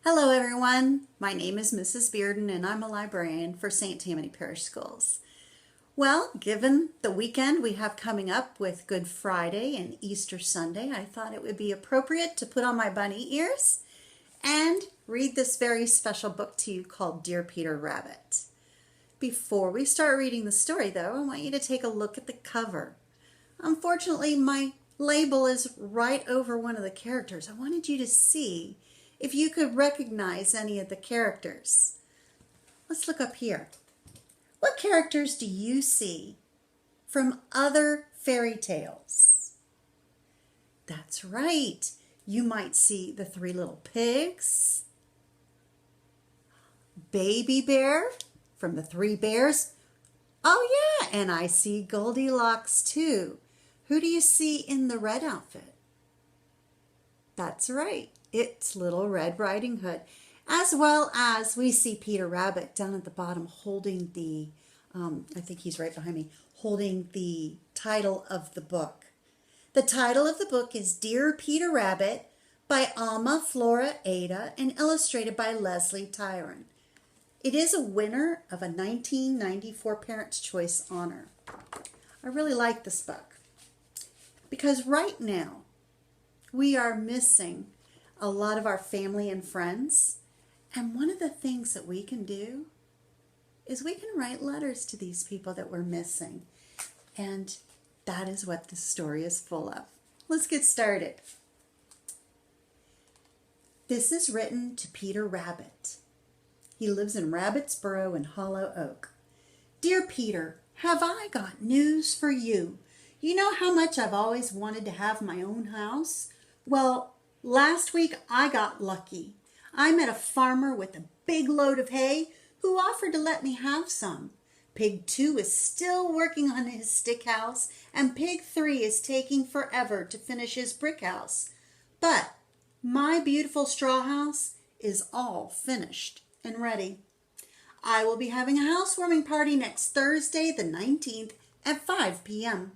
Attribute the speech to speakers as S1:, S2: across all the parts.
S1: Hello everyone, my name is Mrs. Bearden and I'm a librarian for St. Tammany Parish Schools. Well, given the weekend we have coming up with Good Friday and Easter Sunday, I thought it would be appropriate to put on my bunny ears and read this very special book to you called Dear Peter Rabbit. Before we start reading the story though, I want you to take a look at the cover. Unfortunately, my label is right over one of the characters. I wanted you to see if you could recognize any of the characters. Let's look up here. What characters do you see from other fairy tales? That's right. You might see the Three Little Pigs, Baby Bear from the Three Bears. Oh yeah, and I see Goldilocks too. Who do you see in the red outfit? That's right. It's Little Red Riding Hood, as well as we see Peter Rabbit down at the bottom holding the, I think he's right behind me, holding the title of the book. The title of the book is Dear Peter Rabbit by Alma Flora Ada and illustrated by Leslie Tyron. It is a winner of a 1994 Parents' Choice honor. I really like this book because right now we are missing a lot of our family and friends. And one of the things that we can do is we can write letters to these people that we're missing. And that is what this story is full of. Let's get started. This is written to Peter Rabbit. He lives in Rabbitsboro in Hollow Oak. Dear Peter, have I got news for you? You know how much I've always wanted to have my own house? Well, last week I got lucky. I met a farmer with a big load of hay who offered to let me have some. Pig 2 is still working on his stick house, and Pig 3 is taking forever to finish his brick house. But my beautiful straw house is all finished and ready. I will be having a housewarming party next Thursday, the 19th at 5 p.m.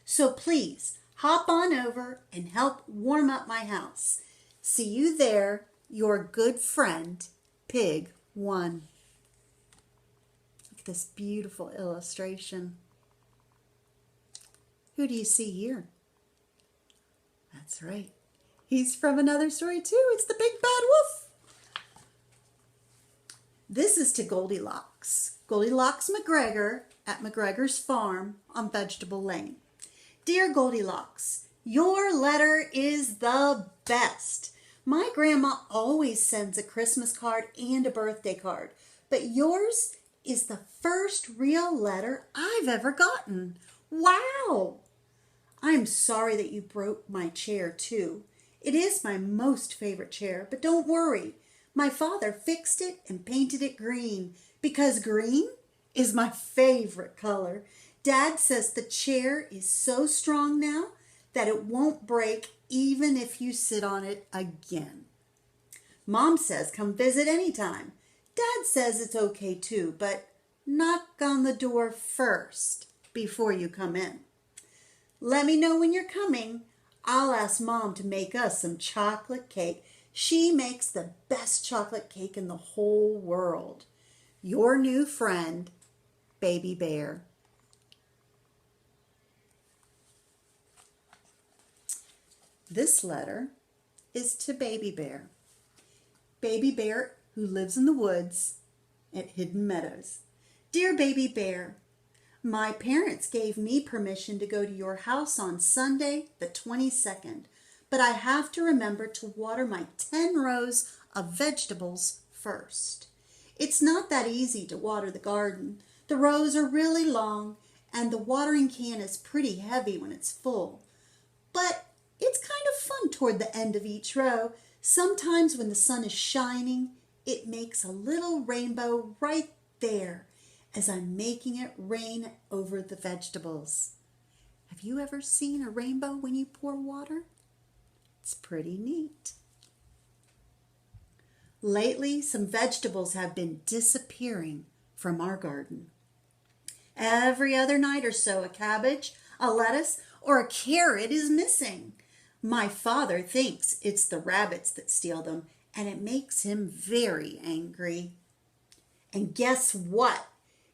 S1: So please, hop on over and help warm up my house. See you there, your good friend, Pig 1. Look at this beautiful illustration. Who do you see here? That's right. He's from another story too. It's the Big Bad Wolf. This is to Goldilocks. Goldilocks McGregor at McGregor's Farm on Vegetable Lane. Dear Goldilocks, your letter is the best. My grandma always sends a Christmas card and a birthday card, but yours is the first real letter I've ever gotten. Wow! I'm sorry that you broke my chair too. It is my most favorite chair, but don't worry. My father fixed it and painted it green because green is my favorite color. Dad says the chair is so strong now that it won't break even if you sit on it again. Mom says come visit anytime. Dad says it's okay too, but knock on the door first before you come in. Let me know when you're coming. I'll ask Mom to make us some chocolate cake. She makes the best chocolate cake in the whole world. Your new friend, Baby Bear. This letter is to Baby Bear. Baby Bear who lives in the woods at Hidden Meadows. Dear Baby Bear, my parents gave me permission to go to your house on Sunday the 22nd, but I have to remember to water my 10 rows of vegetables first. It's not that easy to water the garden. The rows are really long and the watering can is pretty heavy when it's full. But it's kind of fun toward the end of each row. Sometimes when the sun is shining, it makes a little rainbow right there as I'm making it rain over the vegetables. Have you ever seen a rainbow when you pour water? It's pretty neat. Lately, some vegetables have been disappearing from our garden. Every other night or so, a cabbage, a lettuce, or a carrot is missing. My father thinks it's the rabbits that steal them, and it makes him very angry. And guess what?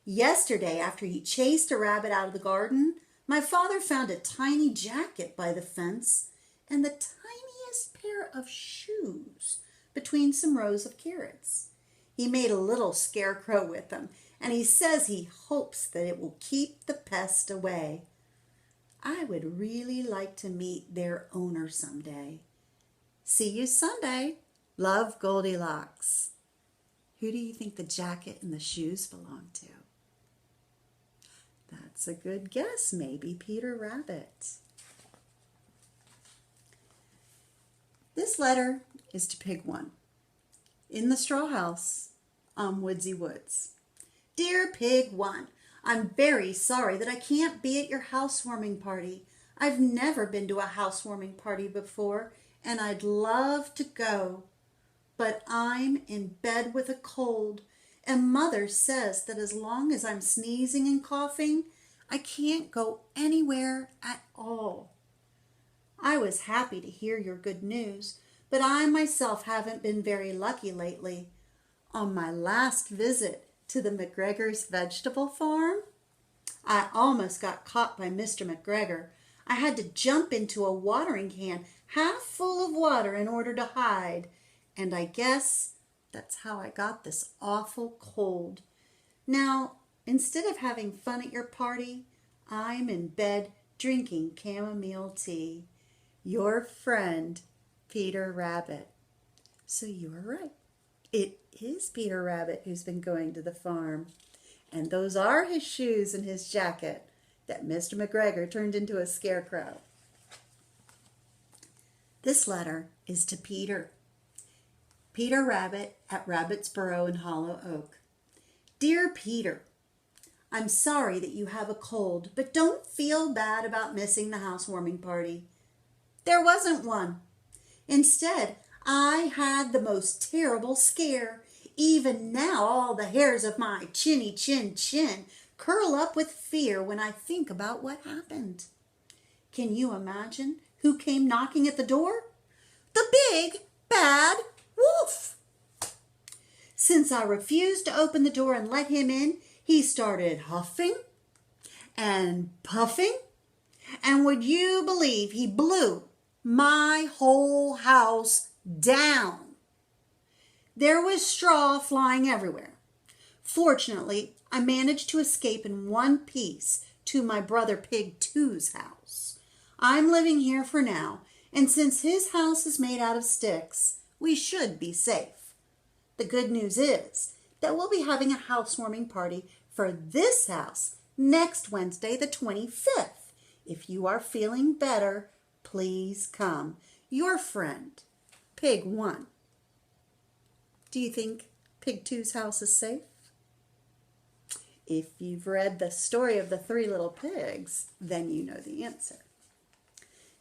S1: Yesterday, after he chased a rabbit out of the garden, my father found a tiny jacket by the fence and the tiniest pair of shoes between some rows of carrots. He made a little scarecrow with them, and he says he hopes that it will keep the pest away. I would really like to meet their owner someday. See you Sunday. Love, Goldilocks. Who do you think the jacket and the shoes belong to? That's a good guess. Maybe Peter Rabbit. This letter is to Pig 1. In the straw house on Woodsy Woods. Dear Pig 1, I'm very sorry that I can't be at your housewarming party. I've never been to a housewarming party before, and I'd love to go. But I'm in bed with a cold, and Mother says that as long as I'm sneezing and coughing, I can't go anywhere at all. I was happy to hear your good news, but I myself haven't been very lucky lately. On my last visit to the McGregor's vegetable farm, I almost got caught by Mr. McGregor. I had to jump into a watering can half full of water in order to hide, and I guess that's how I got this awful cold. Now, instead of having fun at your party, I'm in bed drinking chamomile tea. Your friend, Peter Rabbit. So you are right. It is Peter Rabbit who's been going to the farm. And those are his shoes and his jacket that Mr. McGregor turned into a scarecrow. This letter is to Peter. Peter Rabbit at Rabbit's Burrow in Hollow Oak. Dear Peter, I'm sorry that you have a cold, but don't feel bad about missing the housewarming party. There wasn't one. Instead, I had the most terrible scare. Even now all the hairs of my chinny chin curl up with fear when I think about what happened. Can you imagine who came knocking at the door? The big, bad wolf. Since I refused to open the door and let him in, he started huffing and puffing, and would you believe he blew my whole house down? There was straw flying everywhere. Fortunately, I managed to escape in one piece to my brother Pig 2's house. I'm living here for now, and since his house is made out of sticks, we should be safe. The good news is that we'll be having a housewarming party for this house next Wednesday, the 25th. If you are feeling better, please come. Your friend, Pig 1. Do you think Pig 2's house is safe? If you've read the story of the 3 little pigs, then you know the answer.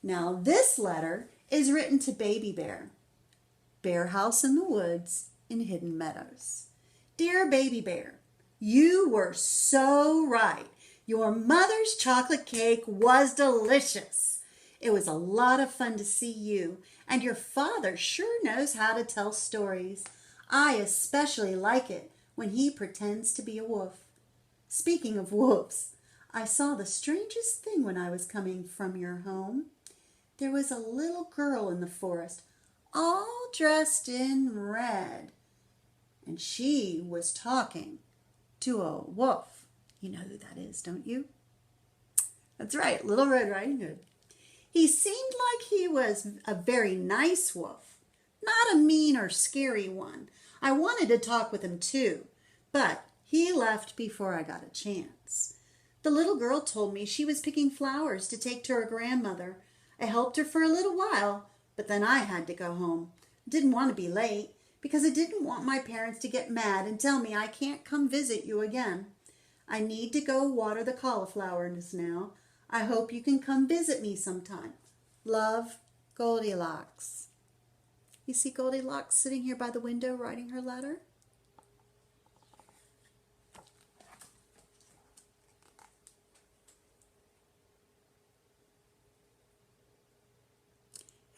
S1: Now this letter is written to Baby Bear. Bear House in the Woods in Hidden Meadows. Dear Baby Bear, you were so right. Your mother's chocolate cake was delicious. It was a lot of fun to see you, and your father sure knows how to tell stories. I especially like it when he pretends to be a wolf. Speaking of wolves, I saw the strangest thing when I was coming from your home. There was a little girl in the forest, all dressed in red, and she was talking to a wolf. You know who that is, don't you? That's right, Little Red Riding Hood. He seemed like he was a very nice wolf, not a mean or scary one. I wanted to talk with him too, but he left before I got a chance. The little girl told me she was picking flowers to take to her grandmother. I helped her for a little while, but then I had to go home. I didn't want to be late because I didn't want my parents to get mad and tell me I can't come visit you again. I need to go water the cauliflowers now. I hope you can come visit me sometime. Love, Goldilocks. You see Goldilocks sitting here by the window writing her letter?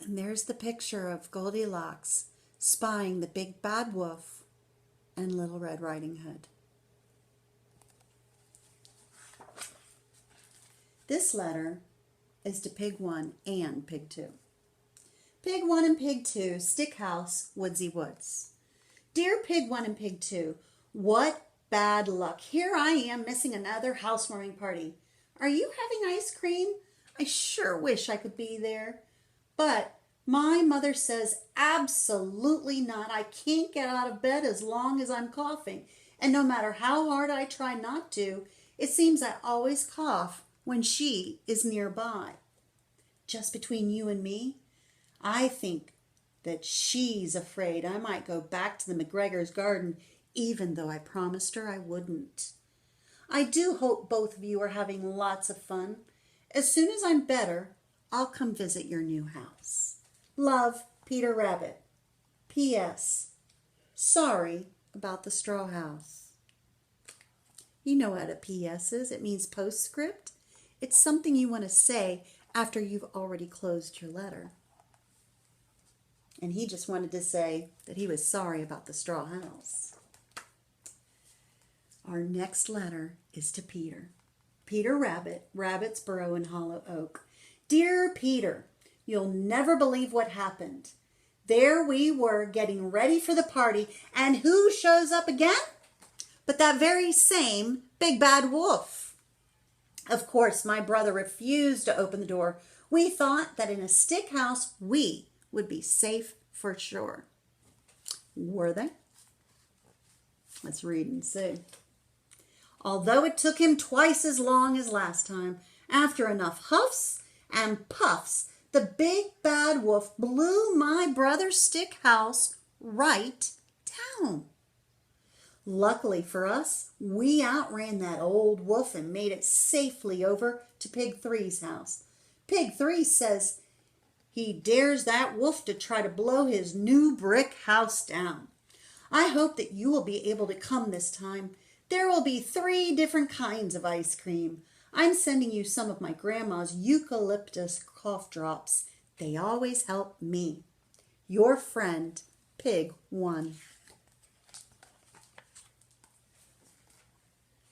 S1: And there's the picture of Goldilocks spying the big bad wolf and Little Red Riding Hood. This letter is to Pig 1 and Pig 2. Pig 1 and Pig 2, Stick House, Woodsy Woods. Dear Pig 1 and Pig 2, what bad luck. Here I am missing another housewarming party. Are you having ice cream? I sure wish I could be there. But my mother says absolutely not. I can't get out of bed as long as I'm coughing. And no matter how hard I try not to, it seems I always cough when she is nearby. Just between you and me, I think that she's afraid I might go back to the McGregor's garden, even though I promised her I wouldn't. I do hope both of you are having lots of fun. As soon as I'm better, I'll come visit your new house. Love, Peter Rabbit. P.S. Sorry about the straw house. You know what a P.S. is. It means postscript. It's something you want to say after you've already closed your letter. And he just wanted to say that he was sorry about the straw house. Our next letter is to Peter. Peter Rabbit, Rabbit's Burrow in Hollow Oak. Dear Peter, you'll never believe what happened. There we were getting ready for the party, and who shows up again? But that very same big bad wolf. Of course, my brother refused to open the door. We thought that in a stick house we would be safe for sure. Were they? Let's read and see. Although it took him twice as long as last time, after enough huffs and puffs, the big bad wolf blew my brother's stick house right down. Luckily for us, we outran that old wolf and made it safely over to Pig 3's house. Pig 3 says he dares that wolf to try to blow his new brick house down. I hope that you will be able to come this time. There will be 3 different kinds of ice cream. I'm sending you some of my grandma's eucalyptus cough drops. They always help me. Your friend, Pig 1.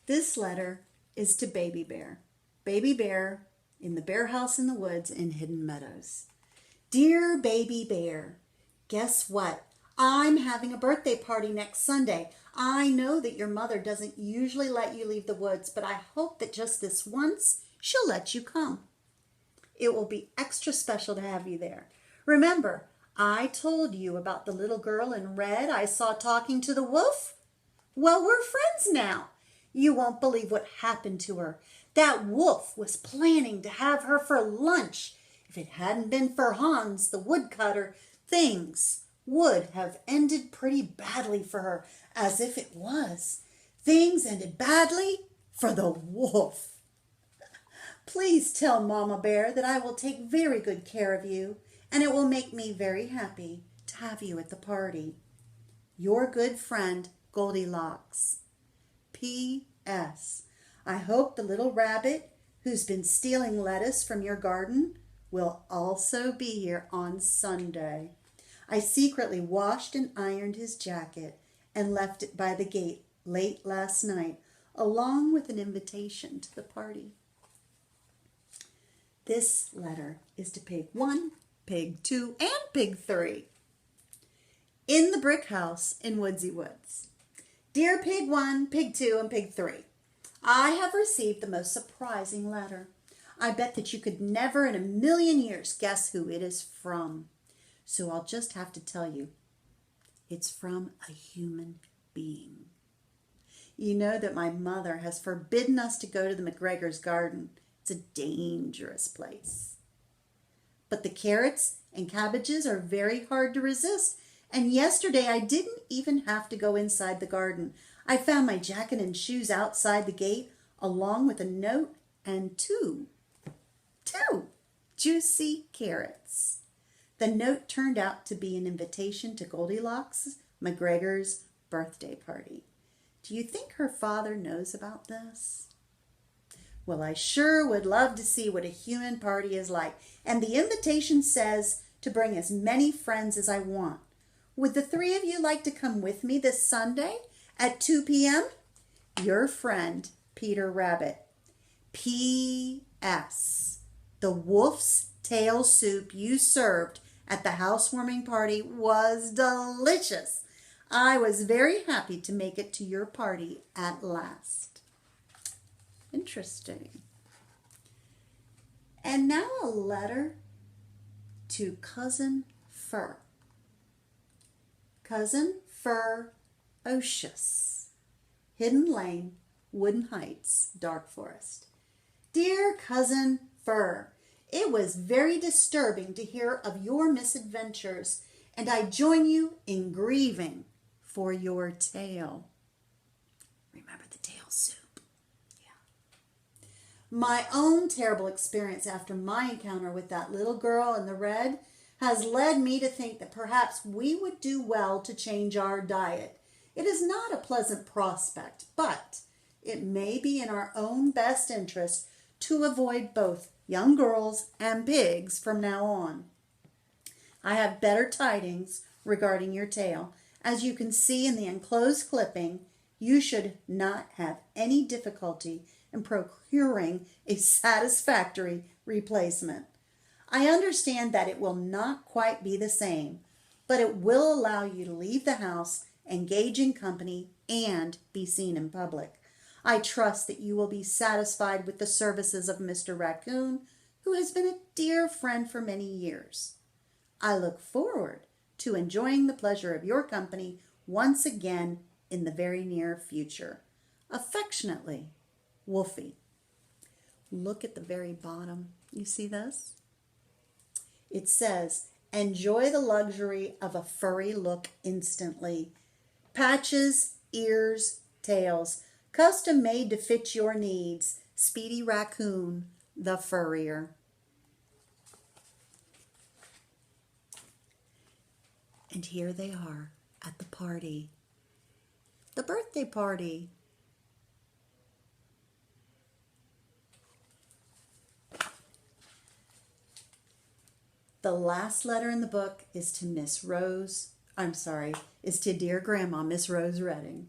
S1: This letter is to Baby Bear. Baby Bear in the bear house in the woods in Hidden Meadows. Dear Baby Bear, guess what? I'm having a birthday party next Sunday. I know that your mother doesn't usually let you leave the woods, but I hope that just this once she'll let you come. It will be extra special to have you there. Remember, I told you about the little girl in red I saw talking to the wolf? Well, we're friends now. You won't believe what happened to her. That wolf was planning to have her for lunch. If it hadn't been for Hans, the woodcutter, things would have ended pretty badly for her, as if it was. Things ended badly for the wolf. Please tell Mama Bear that I will take very good care of you, and it will make me very happy to have you at the party. Your good friend, Goldilocks. P.S. I hope the little rabbit who's been stealing lettuce from your garden will also be here on Sunday. I secretly washed and ironed his jacket and left it by the gate late last night, along with an invitation to the party. This letter is to Pig 1, Pig 2, and Pig 3. In the brick house in Woodsy Woods. Dear Pig 1, Pig 2, and Pig 3, I have received the most surprising letter. I bet that you could never in a million years guess who it is from. So I'll just have to tell you, it's from a human being. You know that my mother has forbidden us to go to the McGregor's garden. It's a dangerous place. But the carrots and cabbages are very hard to resist. And yesterday I didn't even have to go inside the garden. I found my jacket and shoes outside the gate, along with a note and two juicy carrots. The note turned out to be an invitation to Goldilocks McGregor's birthday party. Do you think her father knows about this? Well, I sure would love to see what a human party is like. And the invitation says to bring as many friends as I want. Would the three of you like to come with me this Sunday at 2 p.m.? Your friend, Peter Rabbit. P.S. The wolf's tail soup you served at the housewarming party was delicious. I was very happy to make it to your party at last. Interesting. And now a letter to Cousin Fur. Cousin Fur Ocious. Hidden Lane, Wooden Heights, Dark Forest. Dear Cousin Fur, it was very disturbing to hear of your misadventures, and I join you in grieving for your tail. Remember the tail soup? Yeah. My own terrible experience after my encounter with that little girl in the red has led me to think that perhaps we would do well to change our diet. It is not a pleasant prospect, but it may be in our own best interest to avoid both young girls and pigs from now on. I have better tidings regarding your tail. As you can see in the enclosed clipping, you should not have any difficulty in procuring a satisfactory replacement. I understand that it will not quite be the same, but it will allow you to leave the house, engage in company, and be seen in public. I trust that you will be satisfied with the services of Mr. Raccoon, who has been a dear friend for many years. I look forward to enjoying the pleasure of your company once again in the very near future. Affectionately, Wolfie. Look at the very bottom. You see this? It says, enjoy the luxury of a furry look instantly. Patches, ears, tails, custom made to fit your needs. Speedy Raccoon, the furrier. And here they are at the party. The birthday party. The last letter in the book is to is to dear Grandma, Miss Rose Redding.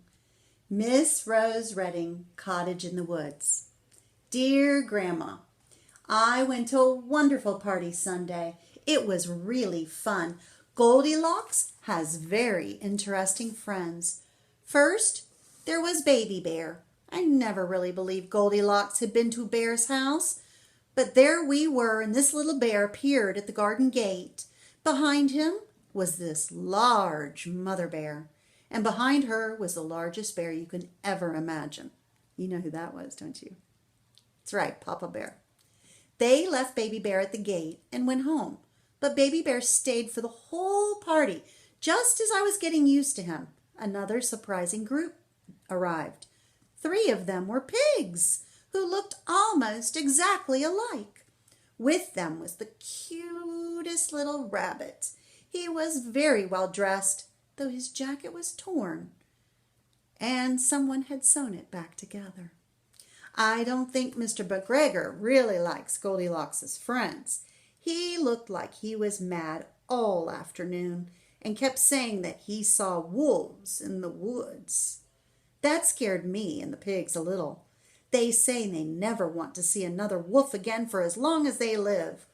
S1: Miss Rose Redding, Cottage in the Woods. Dear Grandma, I went to a wonderful party Sunday. It was really fun. Goldilocks has very interesting friends. First, there was Baby Bear. I never really believed Goldilocks had been to Bear's house, but there we were, and this little bear appeared at the garden gate. Behind him was this large mother bear, and behind her was the largest bear you can ever imagine. You know who that was, don't you? That's right, Papa Bear. They left Baby Bear at the gate and went home, but Baby Bear stayed for the whole party. Just as I was getting used to him, another surprising group arrived. 3 of them were pigs, who looked almost exactly alike. With them was the cutest little rabbit. He was very well dressed, though his jacket was torn, and someone had sewn it back together. I don't think Mr. McGregor really likes Goldilocks' friends. He looked like he was mad all afternoon and kept saying that he saw wolves in the woods. That scared me and the pigs a little. They say they never want to see another wolf again for as long as they live.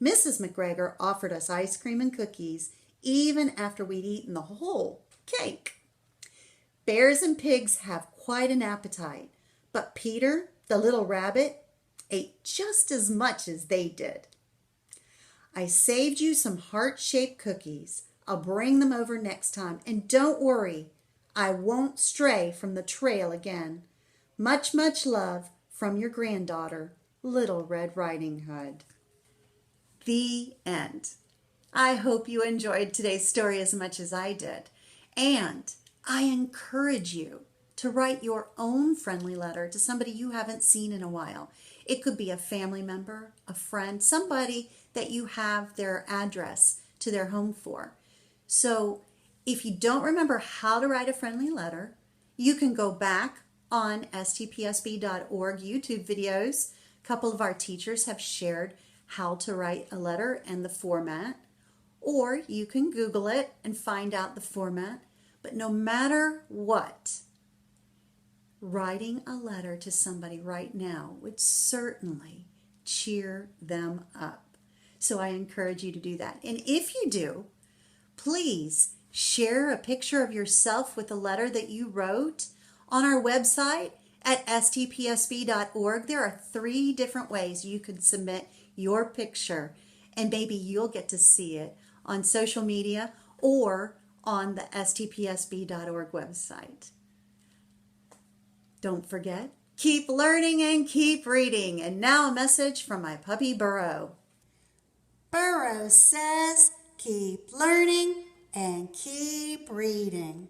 S1: Mrs. McGregor offered us ice cream and cookies even after we'd eaten the whole cake. Bears and pigs have quite an appetite, but Peter, the little rabbit, ate just as much as they did. I saved you some heart-shaped cookies. I'll bring them over next time, and don't worry, I won't stray from the trail again. Much, much love from your granddaughter, Little Red Riding Hood. The end. I hope you enjoyed today's story as much as I did. And I encourage you to write your own friendly letter to somebody you haven't seen in a while. It could be a family member, a friend, somebody that you have their address to their home for. So if you don't remember how to write a friendly letter, you can go back on stpsb.org YouTube videos. A couple of our teachers have shared how to write a letter and the format. or you can Google it and find out the format. But no matter what, writing a letter to somebody right now would certainly cheer them up. So I encourage you to do that. And if you do, please share a picture of yourself with a letter that you wrote on our website at stpsb.org. There are 3 different ways you can submit your picture, and maybe you'll get to see it on social media or on the stpsb.org website. Don't forget, keep learning and keep reading. And now a message from my puppy Burrow. Burrow says, keep learning and keep reading.